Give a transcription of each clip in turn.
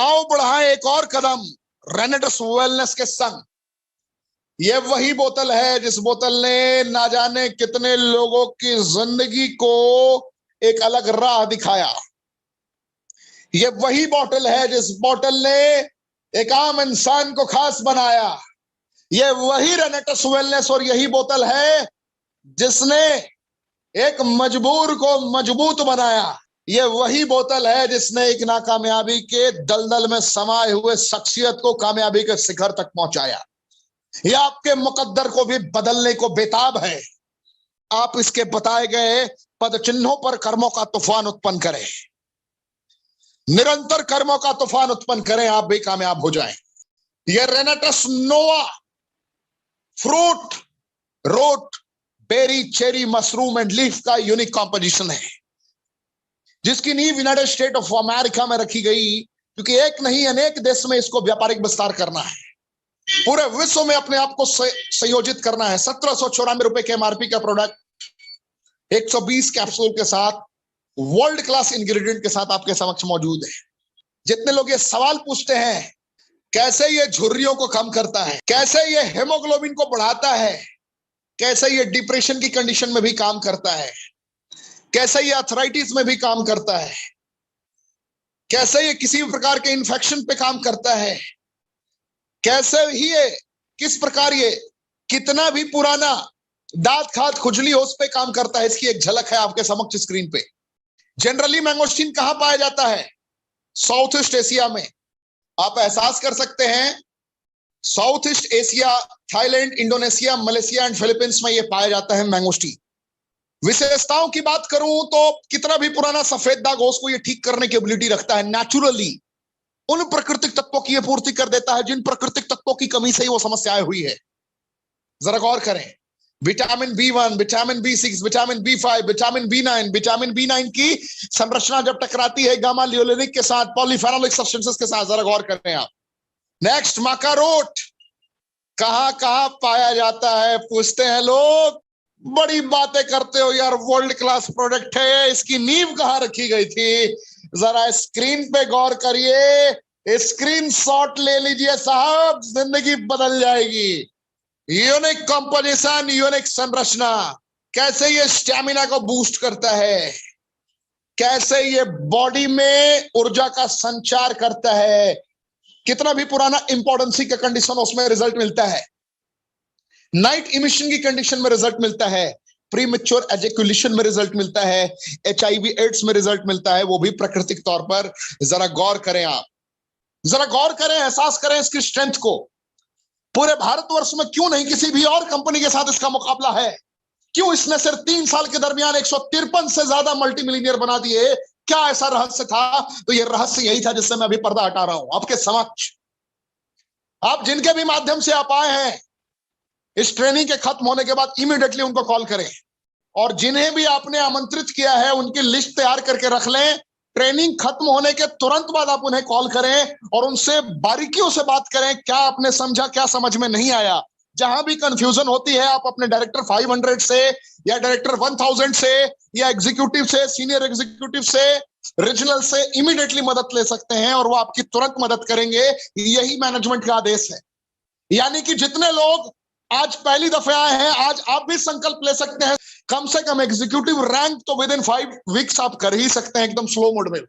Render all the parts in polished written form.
आओ बढ़ाएं एक और कदम रेनेटस वेलनेस के संग। ये वही बोतल है जिस बोतल ने ना जाने कितने लोगों की जिंदगी को एक अलग राह दिखाया। ये वही बोतल है जिस बोतल ने एक आम इंसान को खास बनाया। ये वही रेनेटस वेलनेस और यही बोतल है जिसने एक मजबूर को मजबूत बनाया। ये वही बोतल है जिसने एक नाकामयाबी के दलदल में समाये हुए शख्सियत को कामयाबी के शिखर तक पहुंचाया। यह आपके मुकद्दर को भी बदलने को बेताब है। आप इसके बताए गए पद चिन्हों पर कर्मों का तूफान उत्पन्न करें, निरंतर कर्मों का तूफान उत्पन्न करें, आप भी कामयाब हो जाएं। यह Renatus Nova fruit, root, berry, cherry, mushroom and leaf का यूनिक कॉम्पोजिशन है, जिसकी नींव यूनाइटेड स्टेट ऑफ अमेरिका में रखी गई, क्योंकि एक नहीं अनेक देश में इसको व्यापारिक विस्तार करना है। पूरे विश्व में अपने आप को संयोजित करना है। 1794 रुपए के एमआरपी का प्रोडक्ट 120 कैप्सूल के साथ, वर्ल्ड क्लास इंग्रेडिएंट के साथ आपके समक्ष मौजूद है। जितने लोग ये सवाल पूछते हैं कैसे ये झुर्रियों को कम करता है, कैसे ये हेमोग्लोबिन को बढ़ाता है, कैसे ये डिप्रेशन की कंडीशन में भी काम करता है, कैसे ये अर्थराइटिस में भी काम करता है, कैसे ये किसी भी प्रकार के इन्फेक्शन पे काम करता है, कैसे ही ये किस प्रकार ये कितना भी पुराना दांत खाद खुजली हो उस पे काम करता है, इसकी एक झलक है आपके समक्ष स्क्रीन पे। जनरली मैंगोस्टीन कहां पाया जाता है? साउथ ईस्ट एशिया में। आप एहसास कर सकते हैं south east Asia, Thailand, Indonesia, Malaysia and Philippines में यह पाया जाता है मैंगोस्टीन। विशेषताओं की बात करूं तो कितना भी पुराना सफेद दाग हो उसको ये ठीक करने की एबिलिटी रखता है। नेचुरली उन प्राकृतिक तत्वों की ये पूर्ति कर देता है जिन प्राकृतिक तत्वों की कमी से ही वो समस्याएं हुई है। जरा गौर करें, vitamin B1, vitamin B6, vitamin B5, vitamin B9, vitamin B9 की संरचना जब टकराती है गामा लियोलेनिक के साथ, पॉलीफेनोलिक सब्सटेंसेस के साथ, जरा गौर करें आप। नेक्स्ट, माका रोट कहां कहां पाया जाता है पूछते हैं लोग। बड़ी बातें करते हो यार, वर्ल्ड क्लास प्रोडक्ट है, इसकी नींव कहां रखी गई थी? जरा स्क्रीन पे गौर करिए, स्क्रीनशॉट ले लीजिए साहब, जिंदगी बदल जाएगी। यूनिक कंपोजिशन, यूनिक संरचना, कैसे ये स्टैमिना को बूस्ट करता है, कैसे ये बॉडी में ऊर्जा का संचार करता है। कितना भी पुराना इंपॉर्टेंसी का कंडीशन उसमें रिजल्ट मिलता है, नाइट इमिशन की कंडीशन में रिजल्ट मिलता है, प्रीमेच्योर एजेकुलेशन में रिजल्ट मिलता है, HIV एड्स में रिजल्ट मिलता है, वो भी प्राकृतिक तौर पर। जरा गौर करें आप, जरा गौर करें, एहसास करें इसकी स्ट्रेंथ को। पूरे भारतवर्ष में क्यों नहीं किसी भी और कंपनी के साथ इसका मुकाबला है? क्यों इसने सिर्फ 3 साल के दरमियान 153 से ज्यादा मल्टी मिलियनियर बना दिए? क्या ऐसा रहस्य था? तो ये रहस्य यही था जिससे मैं अभी पर्दा हटा रहा हूं आपके समक्ष। आप जिनके भी माध्यम से आप आए हैं, इस ट्रेनिंग के खत्म होने के बाद इमीडिएटली उनको कॉल करें, और जिन्हें भी आपने आमंत्रित किया है उनकी लिस्ट तैयार करके रख लें। ट्रेनिंग खत्म होने के तुरंत बाद आप उन्हें कॉल करें और उनसे बारीकियों से बात करें, क्या आपने समझा, क्या समझ में नहीं आया। जहां भी कंफ्यूजन होती है आप अपने डायरेक्टर 500 से या डायरेक्टर 1000 से या एग्जीक्यूटिव से, सीनियर एग्जीक्यूटिव से, रीजनल से इमीडिएटली मदद ले सकते हैं और वो आपकी तुरंत मदद करेंगे। यही मैनेजमेंट का आदेश है। यानी कि जितने लोग आज पहली दफे आए हैं, आज आप भी संकल्प ले सकते हैं, कम से कम एग्जीक्यूटिव रैंक तो विद इन 5 वीक्स आप कर ही सकते हैं, एकदम स्लो मोड में।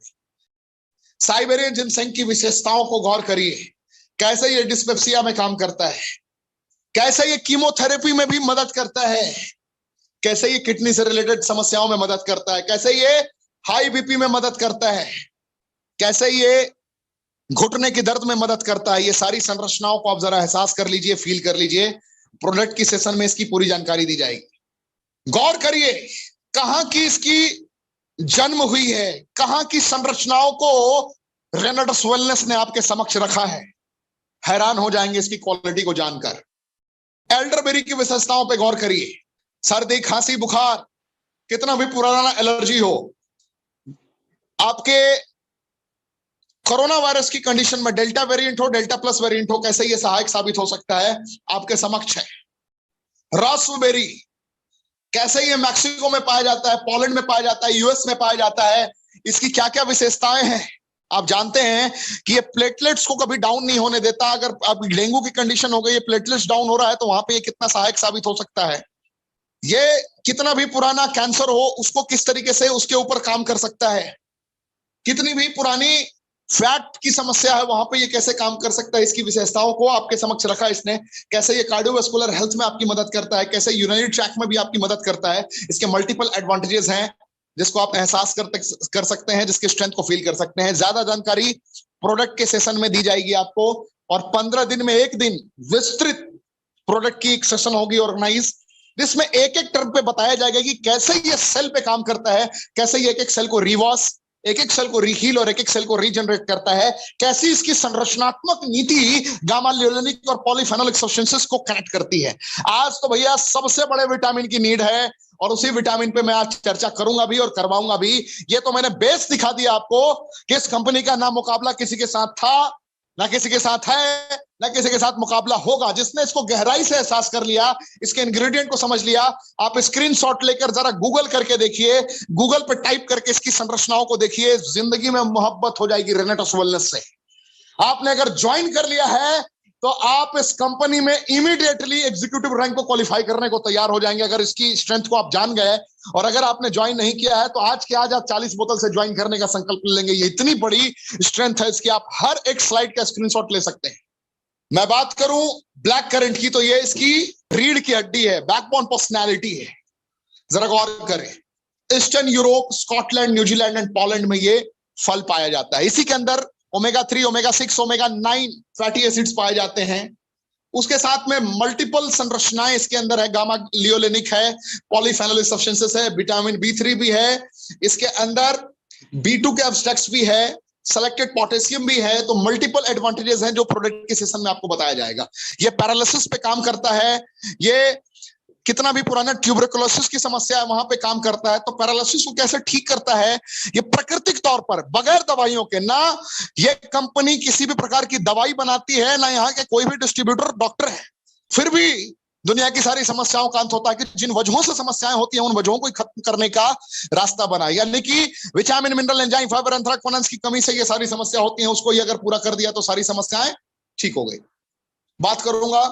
साइबेरियन जिनसेंग की विशेषताओं को गौर करिए, कैसे ये डिस्पेप्सिया में काम करता है, कैसे ये कीमोथेरेपी में भी मदद करता है, कैसे ये किडनी से रिलेटेड समस्याओं में मदद करता है, कैसे ये हाई बीपी में मदद करता है, कैसे ये घुटने की दर्द में मदद करता है। ये सारी संरचनाओं को आप जरा एहसास कर लीजिए, फील कर लीजिए। प्रोडक्ट की सेशन में इसकी पूरी जानकारी दी जाएगी। गौर करिए कहां की इसकी जन्म हुई है, कहां की संरचनाओं को रेनेटस वेलनेस ने आपके समक्ष रखा है। हैरान हो जाएंगे इसकी क्वालिटी को जानकर। एल्डरबेरी की विशेषताओं पे गौर करिए। सर्दी, खांसी, बुखार, कितना भी पुराना एलर्जी हो, आपके कोरोना वायरस की कंडीशन में डेल्टा वेरिएंट हो, डेल्टा प्लस वेरिएंट हो, कैसे ये सहायक साबित हो सकता है आपके समक्ष है। रास्पबेरी, कैसे ये मैक्सिको में पाया जाता है, पोलैंड में पाया जाता है, यूएस में पाया जाता है, इसकी क्या क्या विशेषताएं हैं आप जानते हैं कि ये प्लेटलेट्स को कभी डाउन नहीं होने देता। अगर अब डेंगू की कंडीशन हो गई, ये प्लेटलेट्स डाउन हो रहा है, तो वहां पे ये कितना सहायक साबित हो सकता है। ये कितना भी पुराना कैंसर हो उसको किस तरीके से उसके ऊपर काम कर सकता है। कितनी भी पुरानी फैट की समस्या है वहां पे ये कैसे काम कर सकता है। इसकी विशेषताओं को आपके समक्ष रखा इसने। कैसे ये कार्डियोवास्कुलर हेल्थ में आपकी मदद करता है, कैसे यूरिनरी ट्रैक्ट में भी आपकी मदद करता है। इसके मल्टीपल एडवांटेजेस हैं जिसको आप एहसास कर सकते हैं, जिसके स्ट्रेंथ को फील कर सकते हैं। ज्यादा जानकारी प्रोडक्ट के सेशन में दी जाएगी आपको, और 15 दिन में एक दिन विस्तृत प्रोडक्ट की एक सेशन होगी ऑर्गेनाइज, जिसमें एक एक टर्म पे बताया जाएगा कि कैसे ये सेल पे काम करता है, कैसे ये एक एक सेल को रिवॉस, एक एक सेल को रीहील और एक एक सेल को रीजनरेट करता है, कैसी इसकी संरचनात्मक नीति गामा लियोलेनिक और पॉलीफेनोलिक सब्सटेंसेस को कनेक्ट करती है। आज तो भैया सबसे बड़े विटामिन की नीड है, और उसी विटामिन पे मैं आज चर्चा करूंगा भी और करवाऊंगा भी। ये तो मैंने बेस दिखा दिया आपको कि इस कंपनी का ना मुकाबला किसी के साथ था, ना किसी के साथ है, ना किसी के साथ मुकाबला होगा। जिसने इसको गहराई से एहसास कर लिया, इसके इंग्रेडिएंट को समझ लिया, आप स्क्रीनशॉट लेकर जरा गूगल करके देखिए, गूगल पर टाइप करके इसकी संरचनाओं को देखिए, जिंदगी में मोहब्बत हो जाएगी रेनेटस वेलनेस से। आपने अगर ज्वाइन कर लिया है तो आप इस कंपनी में इमीडिएटली एग्जीक्यूटिव रैंक को क्वालिफाई करने को तैयार हो जाएंगे, अगर इसकी स्ट्रेंथ को आप जान गए। और अगर आपने ज्वाइन नहीं किया है तो आज के आज आप 40 बोतल से ज्वाइन करने का संकल्प लेंगे। ये इतनी बड़ी स्ट्रेंथ है इसकी, आप हर एक स्लाइड का स्क्रीनशॉट ले सकते हैं। मैं बात करूं ब्लैक करंट की, तो ये इसकी रीढ़ की हड्डी है, बैकबोन पर्सनैलिटी है। जरा गौर करें, eastern Europe, Scotland, New Zealand and Poland में ये फल पाया जाता है। इसी के अंदर omega 3, omega 6, omega 9 fatty acids पाए जाते हैं। उसके साथ में मल्टीपल संरचनाएं इसके अंदर है, गामा लियोलेनिक है, पॉलीफेनोलिक सब्सटेंसेस है, विटामिन B3 भी है, इसके अंदर B2 के एब्स्ट्रैक्ट्स भी है, सेलेक्टेड पोटेशियम भी है। तो मल्टीपल एडवांटेजेस हैं जो प्रोडक्ट के सेशन में आपको बताया जाएगा। ये पैरालिसिस पे काम करता है, ये कितना भी पुराना ट्यूबरकुलोसिस की समस्या है वहां पे काम करता है। तो पैरालिसिस को कैसे ठीक करता है, ये प्राकृतिक तौर पर बगैर दवाइयों के। ना ये कंपनी किसी भी प्रकार की दवाई बनाती है, ना यहाँ के कोई भी डिस्ट्रीब्यूटर डॉक्टर है, फिर भी दुनिया की सारी समस्याओं का अंत होता है कि जिन वजहों से समस्याएं होती हैं उन वजहों को खत्म करने का रास्ता बना। यानी कि विटामिन, मिनरल, एंजाइम, फाइबर, एंथ्राक्वोनस की कमी से ये सारी समस्या होती है, उसको ही अगर पूरा कर दिया तो सारी समस्याएं ठीक हो गई। बात करूंगा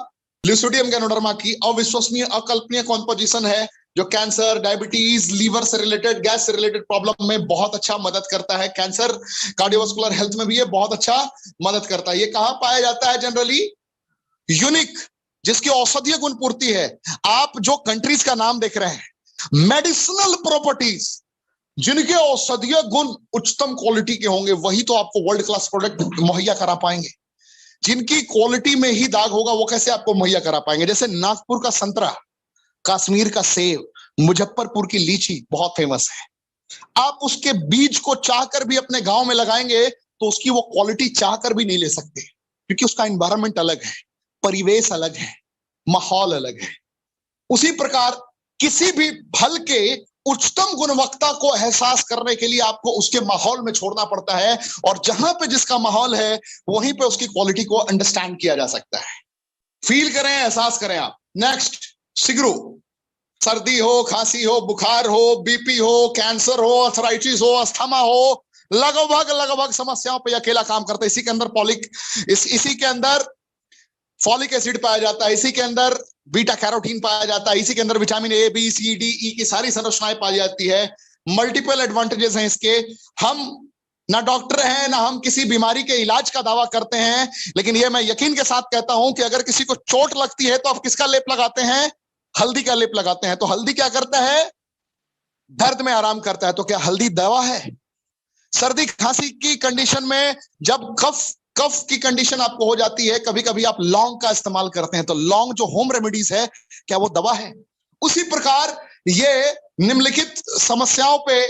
ल्यूसिडियम गैनोडर्मा की। अविश्वसनीय, अकल्पनीय कॉम्पोजिशन है जो कैंसर, डायबिटीज, लीवर से रिलेटेड, गैस से रिलेटेड प्रॉब्लम में बहुत अच्छा मदद करता है। कैंसर, कार्डियोवास्कुलर हेल्थ में भी ये बहुत अच्छा मदद करता है। ये कहां पाया जाता है जनरली? यूनिक, जिसकी औषधीय गुण पूर्ति है। आप जो कंट्रीज का नाम देख रहे हैं, मेडिसिनल प्रॉपर्टीज जिनके औषधीय गुण उच्चतम क्वालिटी के होंगे, वही तो आपको वर्ल्ड क्लास प्रोडक्ट मुहैया करा पाएंगे। जिनकी क्वालिटी में ही दाग होगा वो कैसे आपको मुहैया करा पाएंगे? जैसे नागपुर का संतरा, कश्मीर का सेब, मुजफ्फरपुर की लीची बहुत फेमस है। आप उसके बीज को चाहकर भी अपने गांव में लगाएंगे तो उसकी वो क्वालिटी चाहकर भी नहीं ले सकते, क्योंकि उसका एनवायरनमेंट अलग है, परिवेश अलग है, माहौल अलग है। उसी प्रकार किसी भी फल के उच्चतम गुणवत्ता को एहसास करने के लिए आपको उसके माहौल में छोड़ना पड़ता है, और जहां पे जिसका माहौल है वहीं पे उसकी क्वालिटी को अंडरस्टैंड किया जा सकता है। फील करें, एहसास करें आप। नेक्स्ट, सिगरू। सर्दी हो, खांसी हो, बुखार हो, बीपी हो, कैंसर हो, अर्थराइटिस हो, अस्थमा हो, लगभग समस्याओं पे अकेला काम करता है। इसी के अंदर इसी के अंदर फॉलिक एसिड पाया जाता है, इसी के अंदर बीटा कैरोटीन पाया जाता है, इसी के अंदर vitamin A, B, C, D, E की सारी संरचनाएं पाई जाती है। मल्टीपल एडवांटेजेस हैं इसके। हम ना डॉक्टर हैं, ना हम किसी बीमारी के इलाज का दावा करते हैं, लेकिन ये मैं यकीन के साथ कहता हूं कि अगर किसी को चोट लगती है तो आप किसका लेप लगाते हैं? हल्दी का लेप लगाते हैं। तो हल्दी क्या करता है? दर्द में आराम करता है। तो क्या हल्दी दवा है? सर्दी खांसी की कंडीशन में जब कफ की कंडीशन आपको हो जाती है, कभी कभी आप लौंग का इस्तेमाल करते हैं। तो लौंग जो होम रेमेडीज है, क्या वो दवा है? उसी प्रकार ये निम्नलिखित समस्याओं पे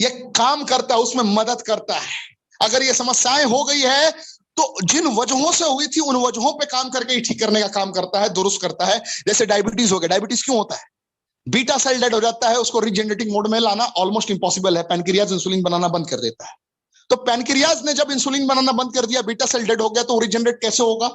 ये काम करता है, उसमें मदद करता है। अगर ये समस्याएं हो गई है तो जिन वजहों से हुई थी उन वजहों पे काम करके ही ठीक करने का काम करता है, दुरुस्त करता है। जैसे डायबिटीज हो गया। डायबिटीज क्यों होता है? बीटा सेल डेड हो जाता है, उसको रीजनरेटिंग मोड में लाना ऑलमोस्ट इंपॉसिबल है। पैनक्रियाज इंसुलिन बनाना बंद कर देता है। तो पैनक्रियाज ने जब इंसुलिन बनाना बंद कर दिया, बीटा सेल डेड हो गया, तो रीजनरेट कैसे होगा?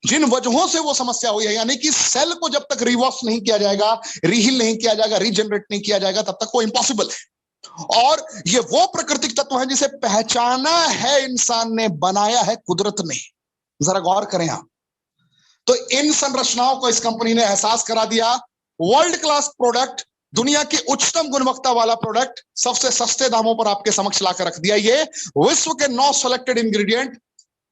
जिन वजहों से वो समस्या हुई है, यानी कि सेल को जब तक रिवॉश नहीं किया जाएगा, रीहील नहीं किया जाएगा, रीजनरेट नहीं किया जाएगा, तब तक वो इंपॉसिबल है। और ये वो प्राकृतिक तत्व है जिसे पहचाना है इंसान ने, बनाया है कुदरत ने। जरा गौर करें आप। तो इन संरचनाओं को इस कंपनी ने एहसास करा दिया। वर्ल्ड क्लास प्रोडक्ट, दुनिया की उच्चतम गुणवत्ता वाला प्रोडक्ट सबसे सस्ते दामों पर आपके समक्ष लाकर रख दिया। ये विश्व के 9 सेलेक्टेड इंग्रेडिएंट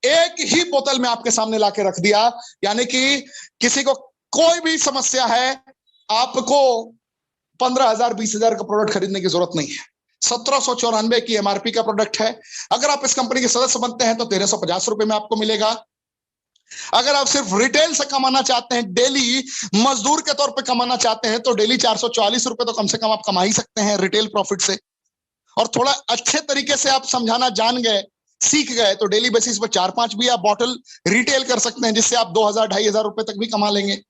एक ही बोतल में आपके सामने लाके रख दिया। यानी कि किसी को कोई भी समस्या है, आपको 15,000 20,000 का प्रोडक्ट खरीदने की जरूरत नहीं है। 1794 की एमआरपी का प्रोडक्ट है। अगर आप इस कंपनी के सदस्य बनते हैं तो 1350 रुपए में आपको मिलेगा। अगर आप सिर्फ रिटेल से कमाना चाहते हैं, डेली मजदूर के तौर पे कमाना चाहते हैं, तो डेली 440 रुपए तो कम से कम आप कमा ही सकते हैं रिटेल प्रॉफिट से। और थोड़ा अच्छे तरीके से आप समझाना जान गए, सीख गए, तो डेली बेसिस पर 4-5 भी आप बॉटल रिटेल कर सकते हैं, जिससे आप 2,000-2,500 रुपए तक भी कमा लेंगे।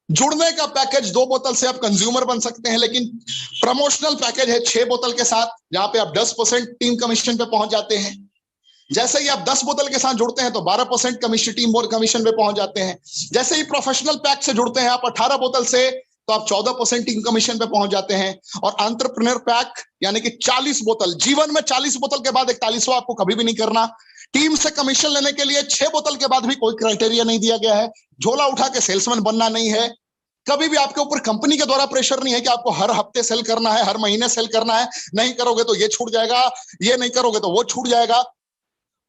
जुड़ने का पैकेज 2 बोतल से आप कंज्यूमर बन सकते हैं, लेकिन प्रमोशनल पैकेज है 6 बोतल के साथ, जहां पे आप 10% टीम कमीशन पे पहुंच जाते हैं। जैसे ही आप 10 बोतल के साथ जुड़ते हैं तो 12% कमीशन, टीम बोर्ड कमीशन पे पहुंच जाते हैं। जैसे ही प्रोफेशनल पैक से जुड़ते हैं आप 18 बोतल से, तो आप 14% टीम कमीशन पे पहुंच जाते हैं। और एंटरप्रेन्योर पैक यानी कि 40 बोतल, जीवन में 40 बोतल के बाद 41वां आपको कभी भी नहीं करना। टीम से कमीशन लेने के लिए 6 बोतल के बाद भी कोई क्राइटेरिया नहीं दिया गया है। झोला उठा के सेल्समैन बनना नहीं है। कभी भी आपके ऊपर कंपनी के द्वारा प्रेशर नहीं है कि आपको हर हफ्ते सेल करना है, हर महीने सेल करना है। नहीं करोगे तो ये छूट जाएगा, ये नहीं करोगे तो वो छूट जाएगा।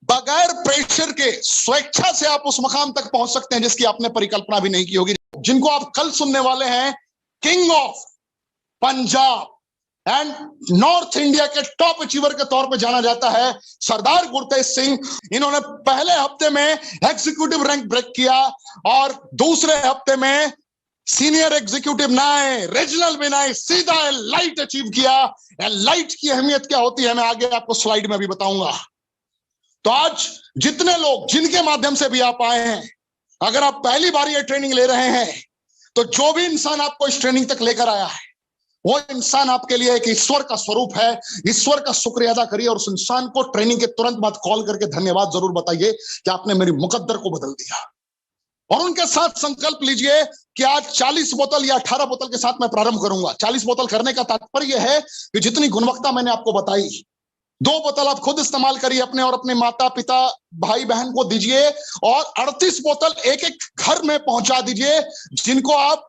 बगैर प्रेशर के स्वेच्छा से आप उस मकाम तक पहुंच सकते हैं जिसकी आपने परिकल्पना भी नहीं की होगी। जिनको आप कल सुनने वाले हैं, king of Punjab and north India के टॉप अचीवर के तौर पे जाना जाता है सरदार गुरतेज सिंह। इन्होंने पहले हफ्ते में एग्जीक्यूटिव रैंक ब्रेक किया और दूसरे हफ्ते में सीनियर एग्जीक्यूटिव नाए, रीजनल भी नाए, सीधा लाइट अचीव किया। लाइट की अहमियत क्या होती है मैं आगे आपको स्लाइड में भी बताऊंगा। तो आज जितने लोग जिनके माध्यम से भी आप आए हैं, अगर आप पहली बार ये ट्रेनिंग ले रहे हैं, तो जो भी इंसान आपको इस ट्रेनिंग तक लेकर आया है, वो इंसान आपके लिए एक ईश्वर का स्वरूप है। ईश्वर का शुक्रिया अदा करिए और उस इंसान को ट्रेनिंग के तुरंत बाद कॉल करके धन्यवाद जरूर बताइए कि आपने मेरी मुकद्दर को बदल दिया। और उनके साथ संकल्प लीजिए कि आज 40 बोतल या 18 बोतल के साथ मैं प्रारंभ करूंगा। 40 बोतल करने का तात्पर्य है कि जितनी गुणवत्ता मैंने आपको बताई, 2 बोतल आप खुद इस्तेमाल करिए अपने और अपने माता पिता भाई बहन को दीजिए, और 38 बोतल एक एक घर में पहुंचा दीजिए जिनको आप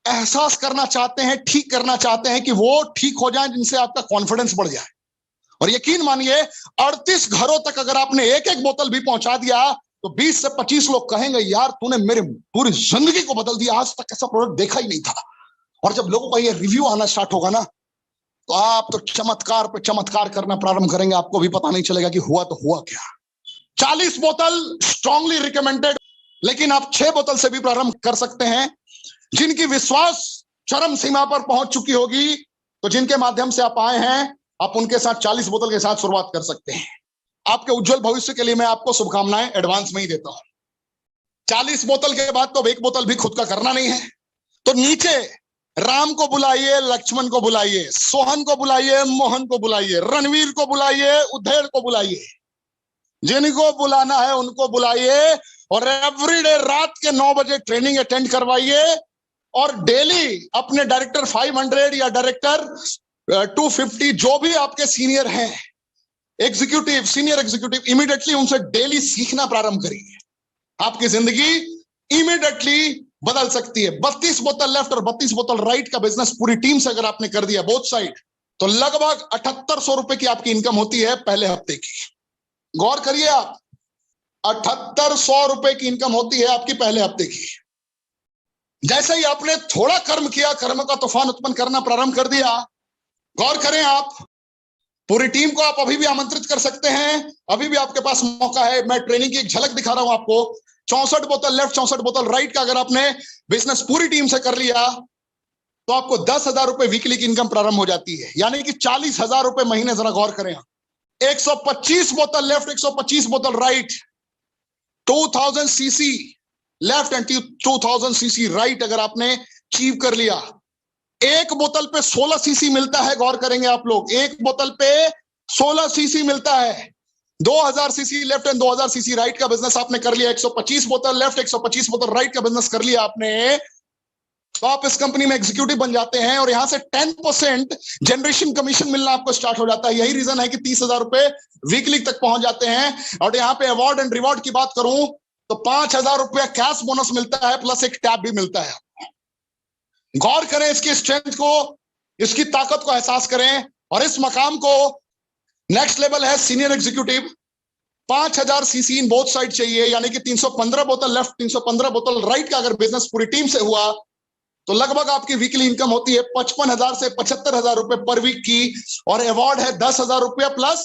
एहसास करना चाहते हैं, ठीक करना चाहते हैं कि वो ठीक हो जाएं, जिनसे आपका कॉन्फिडेंस बढ़ जाए। और यकीन मानिए 38 घरों तक अगर आपने एक एक बोतल भी पहुंचा दिया तो 20 से 25 लोग कहेंगे, यार तूने मेरी पूरी जिंदगी को बदल दिया, आज तक ऐसा प्रोडक्ट देखा ही नहीं था। और जब लोगों का ये रिव्यू आना स्टार्ट होगा ना, तो आप तो चमत्कार पे चमत्कार करना प्रारंभ करेंगे, आपको भी पता नहीं चलेगा कि हुआ तो हुआ क्या। 40 बोतल स्ट्रांगली रिकमेंडेड, लेकिन आप 6 बोतल से भी प्रारंभ कर सकते हैं। जिनकी विश्वास चरम सीमा पर पहुंच चुकी होगी, तो जिनके माध्यम से आप आए हैं, आप उनके साथ 40 बोतल के साथ शुरुआत कर सकते हैं। आपके उज्जवल भविष्य के लिए मैं आपको शुभकामनाएं एडवांस में ही देता हूं। 40 बोतल के बाद तो 1 बोतल भी खुद का करना नहीं है, तो नीचे राम को बुलाइए, लक्ष्मण को बुलाइए, सोहन को बुलाइए, मोहन को बुलाइए, रणवीर को बुलाइए, उधेड़ को बुलाइए, जिनको बुलाना है उनको बुलाइए। और एवरीडे रात के 9 बजे ट्रेनिंग अटेंड करवाइए। और डेली अपने डायरेक्टर 500 या डायरेक्टर 250 जो भी आपके सीनियर हैं, एग्जीक्यूटिव, सीनियर एग्जीक्यूटिव, इमीडिएटली उनसे डेली सीखना प्रारंभ करिए। आपकी जिंदगी इमीडिएटली बदल सकती है। 32 बोतल लेफ्ट और 32 बोतल राइट का बिजनेस पूरी टीम से अगर आपने कर दिया बोथ साइड, तो लगभग 7800 रुपए की आपकी इनकम होती है पहले हफ्ते की। गौर करिए आप, 7800 रुपए की इनकम होती है आपकी पहले हफ्ते की। जैसे ही आपने थोड़ा कर्म किया, कर्म का तूफान उत्पन्न करना प्रारंभ कर दिया। गौर करें आप, पूरी टीम को आप अभी भी आमंत्रित कर सकते हैं, अभी भी आपके पास मौका है। मैं ट्रेनिंग की एक झलक दिखा रहा हूं आपको। 64 बोतल लेफ्ट, 64 बोतल राइट का अगर आपने बिजनेस पूरी टीम से कर लिया, तो आपको 10,000 रुपए वीकली की इनकम प्रारंभ हो जाती है, यानी कि 40,000 रुपए महीने। जरा गौर करें, 125 बोतल लेफ्ट, 125 बोतल right, 2000 CC left and 2000 CC right अगर आपने अचीव कर लिया, एक बोतल पे 16 सीसी मिलता है। गौर करेंगे आप लोग, एक बोतल पे 16 सीसी मिलता है। 2000 CC left and 2000 CC right का बिजनेस आपने कर लिया। 125 बोतल लेफ्ट, 125 बोतल राइट का बिजनेस कर लिया आपने, तो आप इस कंपनी में एग्जीक्यूटिव बन जाते हैं और यहां से 10% जनरेशन कमीशन मिलना आपको स्टार्ट हो जाता है। यही रीजन है कि 30,000 रुपए वीकली तक पहुंच जाते हैं। और यहाँ पे अवार्ड एंड रिवॉर्ड की बात करूं तो 5,000 रुपया कैश बोनस मिलता है, प्लस एक टैब भी मिलता है। गौर करें इसकी स्ट्रेंथ को, इसकी ताकत को एहसास करें। और इस मकाम को नेक्स्ट लेवल है senior executive. 5,000 CC in both side चाहिए, यानी कि 315 बोतल लेफ्ट 315 बोतल राइट का अगर बिजनेस पूरी टीम से हुआ तो लगभग आपकी वीकली इनकम होती है 55,000 से 75,000 रुपए पर वीक की। और अवार्ड है 10,000 रुपया प्लस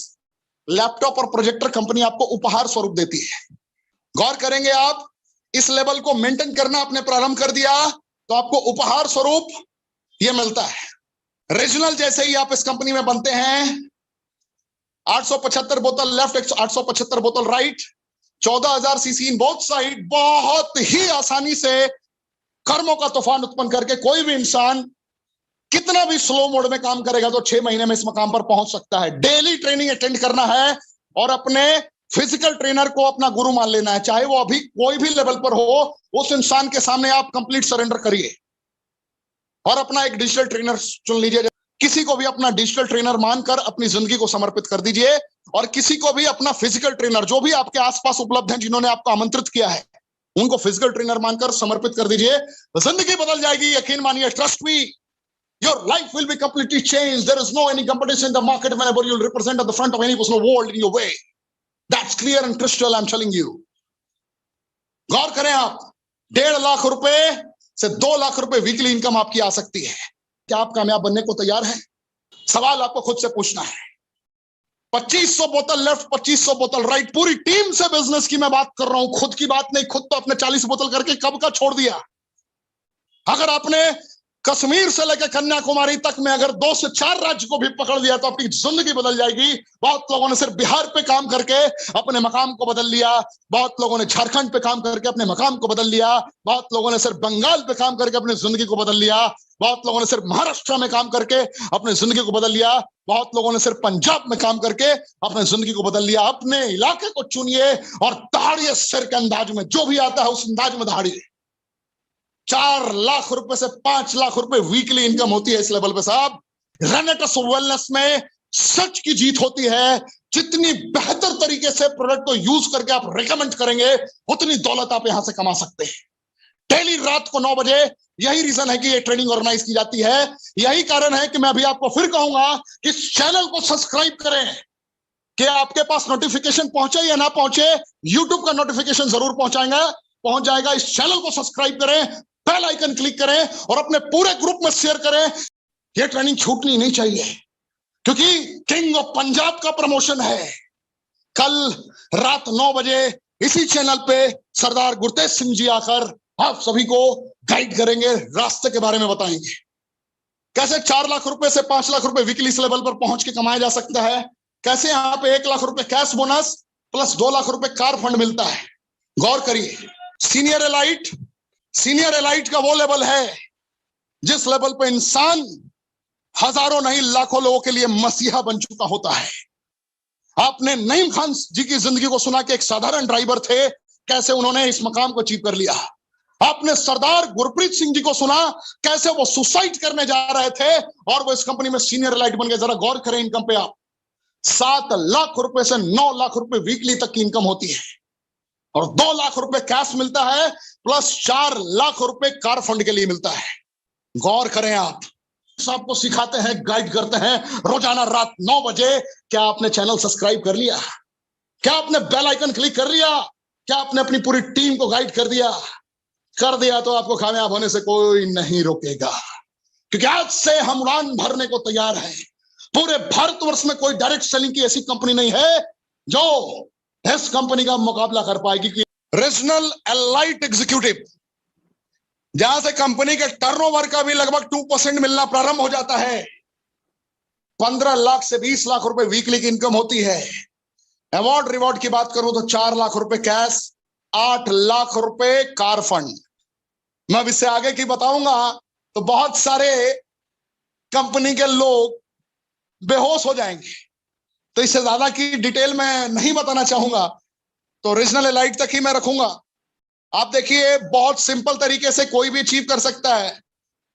लैपटॉप और प्रोजेक्टर कंपनी आपको उपहार स्वरूप देती है। गौर करेंगे आप, इस लेवल को मेंटेन करना आपने प्रारंभ कर दिया तो आपको उपहार स्वरूप यह मिलता है। रीजनल जैसे ही आप इस कंपनी में बनते हैं, 875 बोतल लेफ्ट 875 बोतल right, 14,000 CC in both side, बहुत ही आसानी से कर्मों का तूफान उत्पन्न करके कोई भी इंसान कितना भी स्लो मोड में काम करेगा तो 6 महीने में इस मकाम पर पहुंच सकता है। डेली ट्रेनिंग अटेंड करना है और अपने फिजिकल ट्रेनर को अपना गुरु मान लेना है, चाहे वो अभी कोई भी लेवल पर हो। उस इंसान के सामने आप कंप्लीट सरेंडर करिए और अपना एक डिजिटल ट्रेनर चुन लीजिए। किसी को भी अपना डिजिटल ट्रेनर मानकर अपनी जिंदगी को समर्पित कर दीजिए और किसी को भी अपना फिजिकल ट्रेनर, जो भी आपके आसपास उपलब्ध हैं जिन्होंने आपको आमंत्रित किया है, उनको फिजिकल ट्रेनर मानकर समर्पित कर दीजिए। जिंदगी बदल जाएगी, यकीन मानिए, trust me, your life will be completely changed. There is no any competition in the market whenever you'll represent at the front of any personal world in your way. That's clear and crystal, I'm telling you. गौर करें आप, 1.5 लाख रुपए से 2 लाख रुपए weekly income आपकी आ सकती है। क्या आप कामयाब बनने को तैयार हैं? सवाल आपको खुद से पूछना है। 2500 बोतल लेफ्ट 2500 बोतल राइट, पूरी टीम से बिजनेस की मैं बात कर रहा हूं, खुद की बात नहीं। खुद तो अपने 40 बोतल करके कब का छोड़ दिया। अगर आपने कश्मीर से लेकर कन्याकुमारी तक में अगर 2 से 4 राज्य को भी पकड़ लिया तो आपकी जिंदगी बदल जाएगी। बहुत लोगों ने सिर्फ बिहार पे काम करके अपने मकाम को बदल लिया, बहुत लोगों ने झारखंड पे काम करके अपने मकाम को बदल लिया, बहुत लोगों ने सिर्फ बंगाल पे काम करके अपनी जिंदगी को बदल लिया, बहुत लोगों ने सिर्फ महाराष्ट्र में काम करके अपनी जिंदगी को बदल लिया, बहुत लोगों ने सिर्फ पंजाब में काम करके अपनी जिंदगी को बदल लिया। अपने इलाके को चुनिए और दहाड़िए सिर के अंदाज में, जो भी आता है उस अंदाज में दहाड़िए। 4 लाख रुपए से 5 लाख रुपए वीकली इनकम होती है इस लेवल पे साहब। रेनेटस वेलनेस में सच की जीत होती है। जितनी बेहतर तरीके से प्रोडक्ट को यूज करके आप रिकमेंड करेंगे, उतनी दौलत आप यहां से कमा सकते हैं। डेली रात को 9 बजे, यही रीजन है कि ये ट्रेनिंग ऑर्गेनाइज की जाती है। यही कारण है कि मैं अभी आपको फिर कहूंगा कि इस चैनल को सब्सक्राइब करें कि आपके पास नोटिफिकेशन पहुंचे या ना पहुंचे, यूट्यूब का नोटिफिकेशन जरूर पहुंच जाएगा। इस चैनल को सब्सक्राइब करें, बेल आइकन क्लिक करें और अपने पूरे ग्रुप में शेयर करें। यह ट्रेनिंग छूटनी नहीं चाहिए क्योंकि किंग ऑफ पंजाब का प्रमोशन है। कल रात 9 बजे इसी चैनल पे सरदार गुरतेज सिंह जी आकर आप सभी को गाइड करेंगे, रास्ते के बारे में बताएंगे। कैसे 4 लाख रुपए से 5 लाख रुपए वीकली इस लेवल पर पहुंच के कमाया जा सकता है। कैसे यहां पे 1 लाख रुपए कैश बोनस प्लस 2 लाख रुपए कार फंड मिलता है। गौर करिए, सीनियर एलाइट का वो लेवल है जिस लेवल पे इंसान हजारों नहीं लाखों लोगों के लिए मसीहा बन चुका होता है। आपने नईम खान जी की जिंदगी को सुना कि एक साधारण ड्राइवर थे, कैसे उन्होंने इस मकाम को अचीव कर लिया। आपने सरदार गुरप्रीत सिंह जी को सुना, कैसे वो सुसाइड करने जा रहे थे और वो इस कंपनी में सीनियर एलाइट बन गए। जरा गौर करें इनकम पे आप, 7 लाख रुपए से 9 लाख रुपए वीकली तक की इनकम होती है और 2 लाख रुपए कैश मिलता है प्लस 4 लाख रुपए कार फंड के लिए मिलता है। गौर करें आप, आपको सिखाते हैं, गाइड करते हैं रोजाना रात 9 बजे। क्या आपने चैनल सब्सक्राइब कर लिया? क्या आपने बेल आइकन क्लिक कर लिया? क्या आपने अपनी पूरी टीम को गाइड कर दिया? कर दिया तो आपको कामयाब होने से कोई नहीं रोकेगा, क्योंकि आज से हम उड़ान भरने को तैयार हैं। पूरे भारतवर्ष में कोई डायरेक्ट सेलिंग की ऐसी कंपनी नहीं है जो इस कंपनी का मुकाबला कर पाएगी। रीजनल एलाइट एग्जीक्यूटिव, जहां से कंपनी के टर्नओवर का भी लगभग 2% मिलना प्रारंभ हो जाता है। 15 लाख से 20 लाख रुपए वीकली की इनकम होती है। अवार्ड रिवॉर्ड की बात करूं तो 4 लाख रुपए कैश, 8 लाख रुपए कार फंड। मैं अब इससे आगे की बताऊंगा तो बहुत सारे कंपनी के लोग बेहोश हो जाएंगे, तो इससे ज्यादा की डिटेल में नहीं बताना चाहूंगा, तो रीजनल एलाइट तक ही मैं रखूंगा। आप देखिए, बहुत सिंपल तरीके से कोई भी अचीव कर सकता है।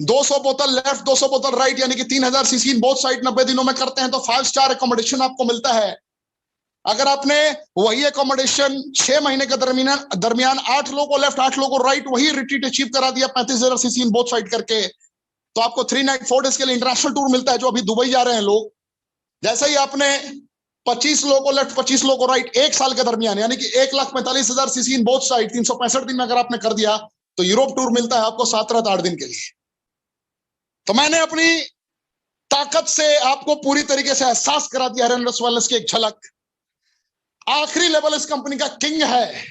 200 बोतल लेफ्ट 200 बोतल राइट, यानी कि 3000 सीसी इन बोथ साइड 90 दिनों में करते हैं तो 5 स्टार एकोमोडेशन आपको मिलता है। अगर आपने वही एकोमोडेशन 6 महीने के दरमियान 8 लोगों को लेफ्ट 8 लोगों को राइट वही रिट्रीट अचीव करा दिया 35,000 सीसी इन बोथ साइड करके, तो आपको 3 नाइट 4 डेज के लिए इंटरनेशनल टूर मिलता है, जो अभी दुबई जा रहे हैं लोग। जैसे ही आपने 25 लोगों को लेफ्ट 25 लोगों को राइट 1 साल के दरमियान, यानी कि 1,45,000 सीसी इन बोथ साइड 365 दिन में अगर आपने कर दिया तो यूरोप टूर मिलता है आपको 7 रात 8 दिन के लिए। तो मैंने अपनी ताकत से आपको पूरी तरीके से एहसास करा दिया रेनरस वेलनेस की एक झलक। आखिरी लेवल इस कंपनी का किंग है।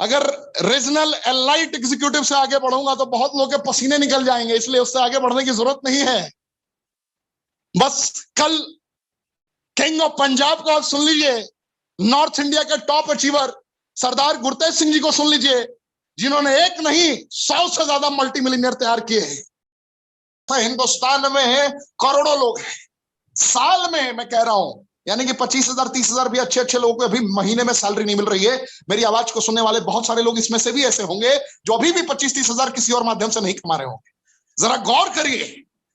अगर रीजनल एलाइट एग्जीक्यूटिव से आगे बढ़ूंगा तो बहुत लोगों के पसीने निकल जाएंगे, इसलिए उससे आगे बढ़ने की जरूरत नहीं है। बस कल किंग ऑफ पंजाब को आप सुन लीजिए, नॉर्थ इंडिया के टॉप अचीवर सरदार गुरतेज सिंह जी को सुन लीजिए, जिन्होंने एक नहीं 100 से ज्यादा मल्टी मिलियनियर तैयार किए हैं। हिंदुस्तान में करोड़ों लोग हैं, साल में मैं कह रहा हूं, यानी कि 25,000 30,000 भी अच्छे अच्छे लोगों को अभी महीने में सैलरी नहीं मिल रही है। मेरी आवाज को सुनने वाले बहुत सारे लोग इसमें से भी ऐसे होंगे जो अभी भी 25-30,000 किसी और माध्यम से नहीं कमा रहे होंगे। जरा गौर करिए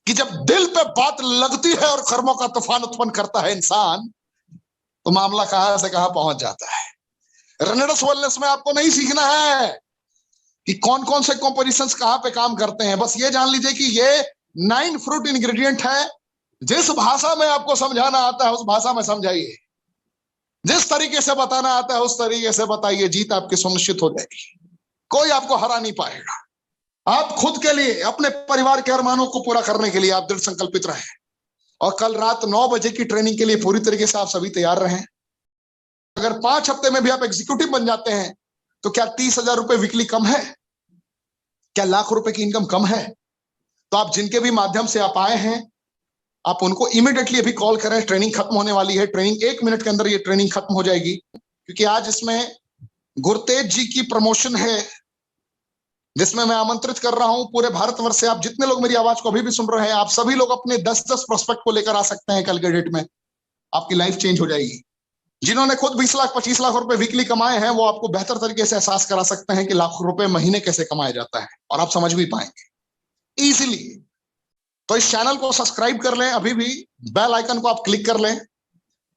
कि जब दिल पे बात लगती है और कर्मों का तूफान उत्पन्न करता है इंसान, तो मामला कहां से कहां पहुंच जाता है। रेनरस वेलनेस में आपको नहीं सीखना है कि कौन कौन से कॉम्पोजिशंस कहां पे काम करते हैं, बस ये जान लीजिए कि ये 9 फ्रूट इंग्रेडिएंट है। जिस भाषा में आपको समझाना आता है उस भाषा में समझाइए, जिस तरीके से बताना आता है उस तरीके से बताइए, जीत आपकी सुनिश्चित हो जाएगी। कोई आपको हरा नहीं पाएगा। आप खुद के लिए, अपने परिवार के अरमानों को पूरा करने के लिए आप दृढ़ संकल्पित रहें और कल रात 9 बजे की ट्रेनिंग के लिए पूरी तरीके से आप सभी तैयार रहें। अगर 5 हफ्ते में भी आप एग्जीक्यूटिव बन जाते हैं तो क्या 30,000 रुपए वीकली कम है? क्या लाख रुपए की इनकम कम है? तो आप जिनके भी माध्यम से आप आए हैं, आप उनको इमीडिएटली अभी कॉल करें। ट्रेनिंग खत्म होने वाली है, ट्रेनिंग 1 मिनट के अंदर ये ट्रेनिंग खत्म हो जाएगी, क्योंकि आज इसमें गुरतेज जी की प्रमोशन है, जिसमें मैं आमंत्रित कर रहा हूं पूरे भारतवर्ष से। आप जितने लोग मेरी आवाज को अभी भी सुन रहे हैं, आप सभी लोग अपने 10-10 प्रोस्पेक्ट को लेकर आ सकते हैं। कल के डेट में आपकी लाइफ चेंज हो जाएगी। जिन्होंने खुद 20 लाख 25 लाख रुपए वीकली कमाए हैं, वो आपको बेहतर तरीके से एहसास करा सकते हैं कि लाख रुपए महीने कैसे कमाया जाता है, और आप समझ भी पाएंगे इजीली। तो इस चैनल को सब्सक्राइब कर लें, अभी भी बेल आइकन को आप क्लिक कर लें,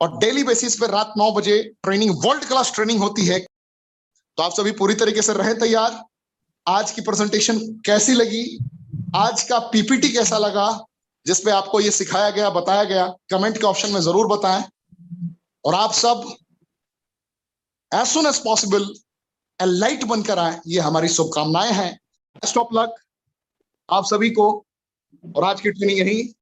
और डेली बेसिस पे रात 9 बजे ट्रेनिंग, वर्ल्ड क्लास ट्रेनिंग होती है। तो आप सभी पूरी तरीके से रहें तैयार। आज की प्रेजेंटेशन कैसी लगी, आज का पीपीटी कैसा लगा, जिसपे आपको ये सिखाया गया, बताया गया, कमेंट के ऑप्शन में जरूर बताएं। और आप सब as soon as possible elite बनकर आए, ये हमारी शुभकामनाएं हैं। बेस्ट ऑफ लक आप सभी को। और आज की ट्रेनिंग यही